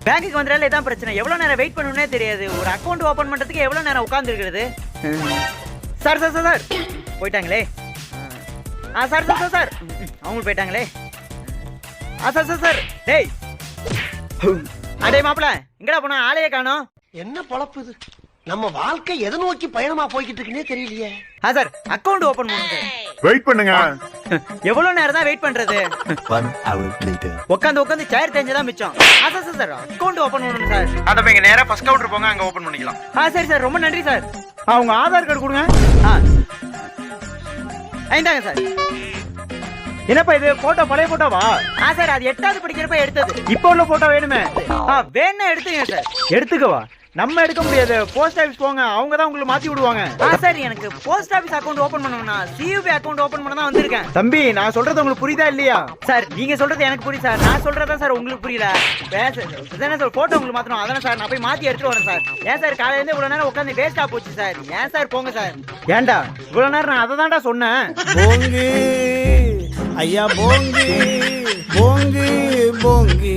பேங்க்குக்கு வந்தாலே இதான் பிரச்சனை. எவ்வளவு நேரம் வெயிட் பண்ணணும்னே தெரியாது. ஒரு அக்கௌண்ட் ஓபன் பண்றதுக்கு எவ்வளவு நேரம் உட்கார்ந்து இருக்கிறது. சார் சார் சார் சார் போயிட்டாங்களே. சார் சார் சார் சார் அவங்க போயிட்டாங்களே. சார் சார் சார் டேய் அடே மாப்பிள எங்கடா போனா? ஆளையே காணோம். என்ன பொழப்பு இது? நம்ம வாழ்க்கை எதை நோக்கி பயணமா போய்கிட்டு இருக்குன்னே தெரியலையே. சார் அக்கௌண்ட் ஓபன் பண்ணுங்க. வெயிட் பண்ணுங்க. எவ்வளவு நேரம் தான் வெயிட் பண்றது? 1 hour later. உட்காந்து சேர் தெரிஞ்சதான் மிச்சம். சார் சார் அக்கௌண்ட் ஓபன் பண்ணணும் சார். அத போய் நேரா ஃபர்ஸ்ட் கவுண்டர் போங்க, அங்க ஓபன் பண்ணிக்கலாம். சரி சார் ரொம்ப நன்றி சார். உங்க ஆதார் கார்டு கொடுங்க. இந்தாங்க சார். என்னப்பா இது போட்டோ? பழைய போட்டோவா? சார் அது 8வது படிக்கிறப்ப எடுத்தது. இப்போ உள்ள போட்டோ வேணுமே. வேணா எடுத்துங்க சார். எடுத்துக்கவா? நம்ம எடுக்க முடியாது. போஸ்ட் ஆபீஸ் போங்க, அவங்க தான் உங்களுக்கு மாத்தி விடுவாங்க. சார் எனக்கு போஸ்ட் ஆபீஸ் அக்கவுண்ட் ஓபன் பண்ணணும்னா சியூபி அக்கவுண்ட் ஓபன் பண்ண தான் வந்திருக்கேன். தம்பி நான் சொல்றது உங்களுக்கு புரியுதா இல்லையா? சார் நீங்க சொல்றது எனக்கு புரியுது சார். நான் சொல்றதா சார் உங்களுக்கு புரியல. சார் போட்டோ உங்களுக்கு மாத்தணும். அதானே சார் நான் போய் மாத்தி எடுத்துட்டு வரேன் சார். ஏன் சார் காலையில இருந்து இவ்வளவு நேரம் உட்காந்து வேஸ்டா போச்சு சார். ஏன் சார் போங்க சார். ஏன்டா இவ்வளவு நேரம் நான் அதை தான்டா சொன்னேன். போங்கு ஐயா போங்கு போங்கு போங்கு.